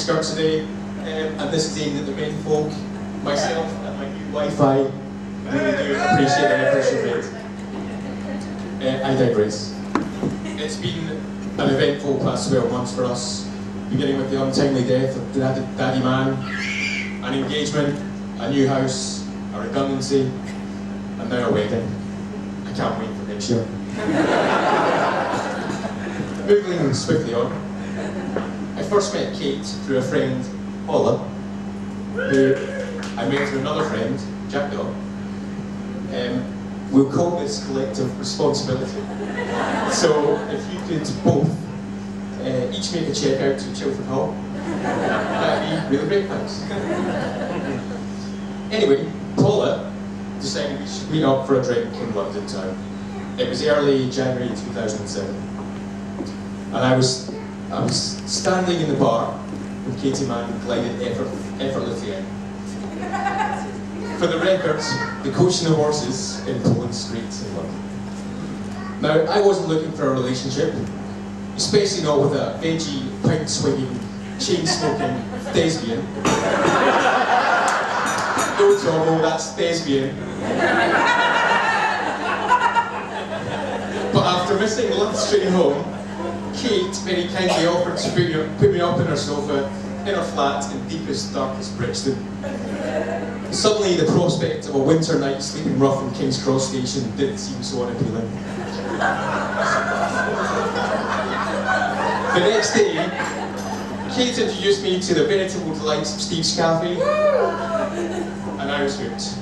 skirt today, and this is aimed at the men folk. Myself and my new Wi-Fi really do appreciate the efforts you've made. I digress. It's been an eventful past 12 months for us, beginning with the untimely death of Daddy Man, an engagement, a new house, a redundancy, and now a wedding. I can't wait for next year. Moving swiftly on, I first met Kate through a friend, Paula, who I met through another friend, Jack Dog. We'll call this collective responsibility. So if you could both each make a check out to Chilford Hall, that'd be really great, thanks. Anyway, Paula decided we should meet up for a drink in London town. It was early January 2007. And I was standing in the bar when Katie Mann glided effortlessly in. For the record, the coaching of horses in Poland streets in London. Now, I wasn't looking for a relationship, especially not with a veggie, pint-swinging, chain-smoking thespian. No trouble, that's thespian. But after missing the last train home, Kate very kindly offered to put me up in her sofa in her flat in deepest, darkest Brixton. Suddenly the prospect of a winter night sleeping rough in King's Cross Station didn't seem so unappealing. The next day, Kate introduced me to the veritable delights of Steve's Cafe, and I was hooked.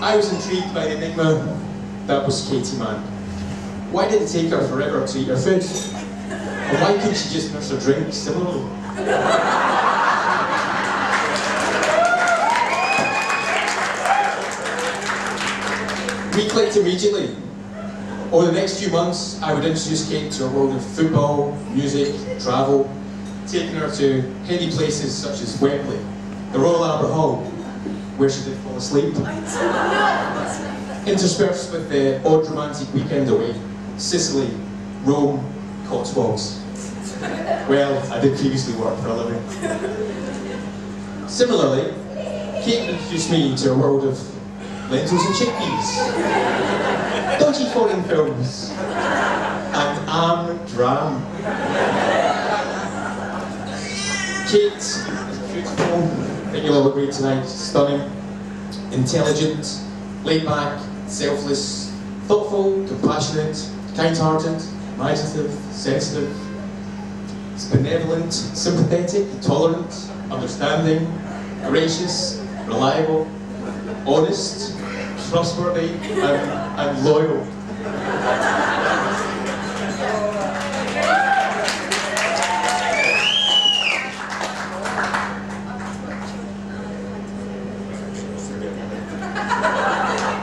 I was intrigued by the enigma that was Katie Mann. Why did it take her forever to eat her food? And why couldn't she just nurse her drink similarly? We clicked immediately. Over the next few months, I would introduce Kate to a world of football, music, travel, taking her to heady places such as Wembley, the Royal Albert Hall, where she did fall asleep, interspersed with the odd romantic weekend away, Sicily, Rome, Cotswolds. Well, I did previously work for a living. Similarly, Kate introduced me to a world of lentils and chickpeas, dodgy foreign films, and dram. Kate is beautiful, I think you'll all agree tonight, stunning, intelligent, laid back, selfless, thoughtful, compassionate, kind-hearted, imaginative, sensitive, benevolent, sympathetic, tolerant, understanding, gracious, reliable, honest, trustworthy, and loyal.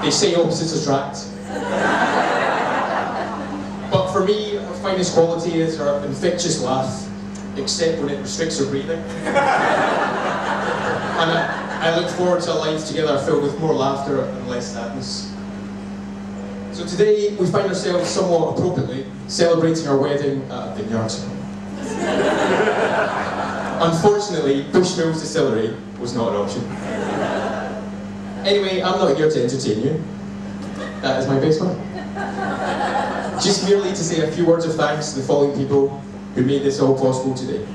They say opposites attract. But for me, her finest quality is her infectious laugh, except when it restricts her breathing. And I look forward to a life together filled with more laughter and less sadness. So today, we find ourselves somewhat appropriately celebrating our wedding at a vineyard. Unfortunately, Bushmills Distillery was not an option. Anyway, I'm not here to entertain you. That is my best one. Just merely to say a few words of thanks to the following people who made this all possible today.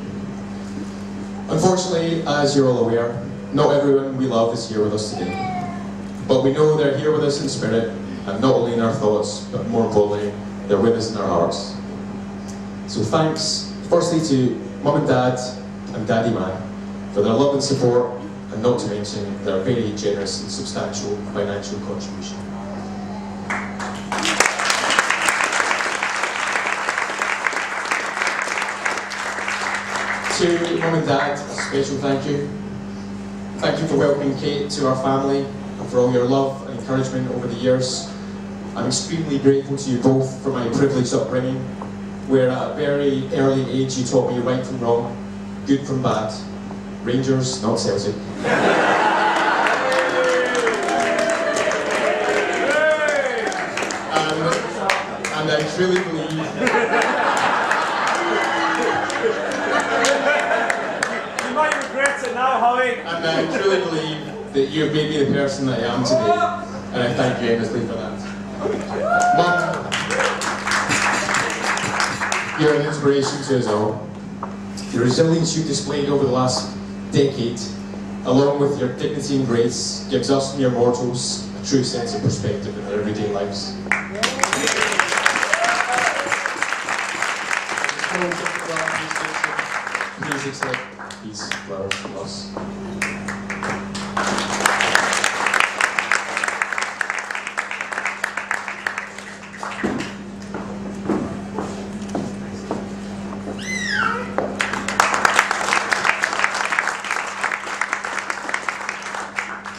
Unfortunately, as you're all aware, not everyone we love is here with us today. But we know they're here with us in spirit, and not only in our thoughts, but more importantly, they're with us in our hearts. So thanks, firstly to Mum and Dad and Daddy Man for their love and support, and not to mention their very generous and substantial financial contribution. To Mum and Dad, a special thank you. Thank you for welcoming Kate to our family and for all your love and encouragement over the years. I'm extremely grateful to you both for my privileged upbringing, where at a very early age you taught me right from wrong, good from bad, Rangers, not Celtic. And I truly believe And I truly believe that you've made me the person that I am today, and I thank you endlessly for that. Mum, you're an inspiration to us all. The resilience you've displayed over the last decade, along with your dignity and grace, gives us mere mortals a true sense of perspective in our everyday lives. Please accept these flowers from us.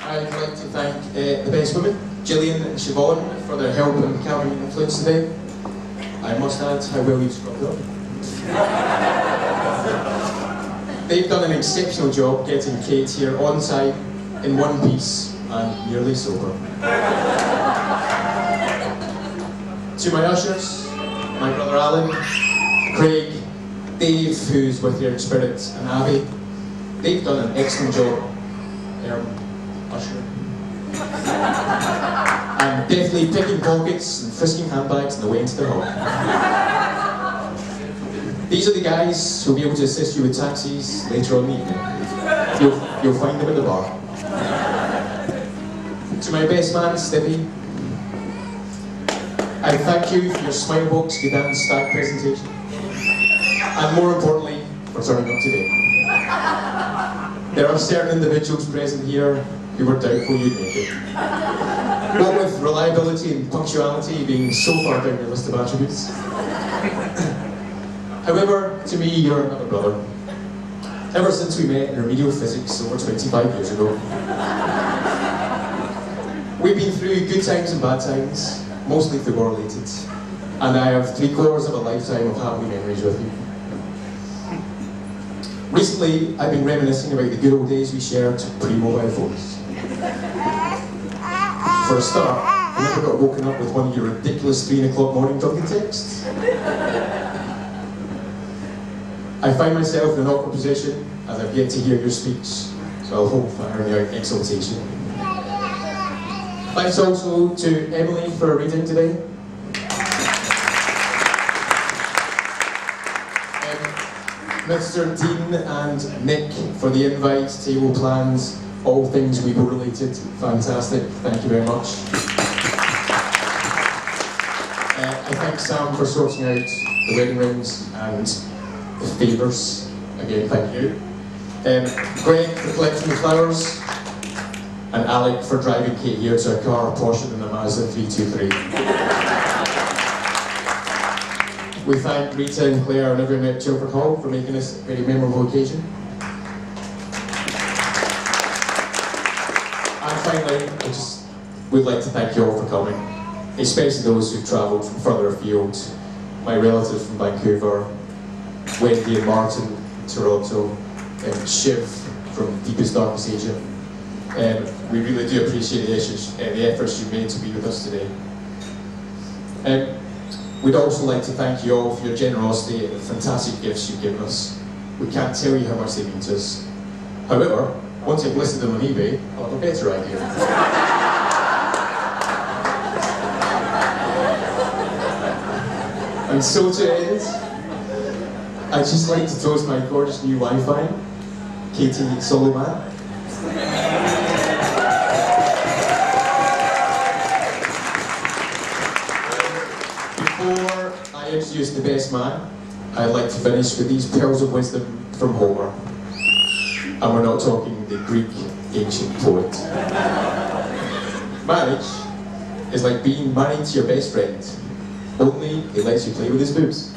I'd like to thank the best women, Gillian and Siobhan, for their help in carrying influence today. I must add how well you've scrubbed up. They've done an exceptional job getting Kate here on time, in one piece, and nearly sober. To my ushers, my brother Alan, Craig, Dave, who's with you in spirit, and Abby, they've done an excellent job. Usher. And definitely picking pockets and frisking handbags on the way into the hall. These are the guys who'll be able to assist you with taxis later on in the evening. You'll find them at the bar. To my best man, Stevie, I thank you for your Smilebox Gedan Stag presentation. And more importantly, for turning up today. There are certain individuals present here who were doubtful you'd make it. What with reliability and punctuality being so far down your list of attributes. However, to me, you're another brother. Ever since we met in remedial physics over 25 years ago. We've been through good times and bad times, mostly football-related, and I have 3/4 of a lifetime of happy memories with you. Recently, I've been reminiscing about the good old days we shared pre-mobile phones. For a start, I never got woken up with one of your ridiculous 3 o'clock morning drunken texts. I find myself in an awkward position as I've yet to hear your speech, so I'll hold fire in your exaltation. Thanks also to Emily for reading today. Mr. Dean and Nick for the invite, table plans, all things Weibo related. Fantastic, thank you very much. I thank Sam for sorting out the wedding rings and the favours. Again, thank you. Greg for collecting the flowers. And Alec for driving Kate here to a car, Porsche and a Mazda 323. We thank Rita and Claire and everyone at Chilford Hall for making this a very memorable occasion. And finally, I just would like to thank you all for coming, especially those who've travelled from further afield. My relatives from Vancouver, Wendy and Martin, Toronto, and Shiv from deepest darkest Asia. We really do appreciate the efforts you've made to be with us today. We'd also like to thank you all for your generosity and the fantastic gifts you've given us. We can't tell you how much they mean to us. However, once I've listed them on eBay, I'll have a better idea. And so to end, I'd just like to toast my gorgeous new Wi-Fi, Katie Soliman. Before I introduce the best man, I'd like to finish with these pearls of wisdom from Homer. And we're not talking the Greek ancient poet. Marriage is like being married to your best friend, only he lets you play with his boobs.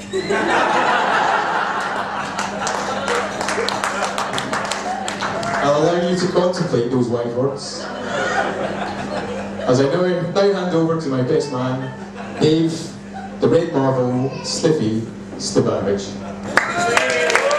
I'll allow you to contemplate those wise words. As I now hand over to my best man, Dave, the Red Marvel, Stiffy Stivanovich.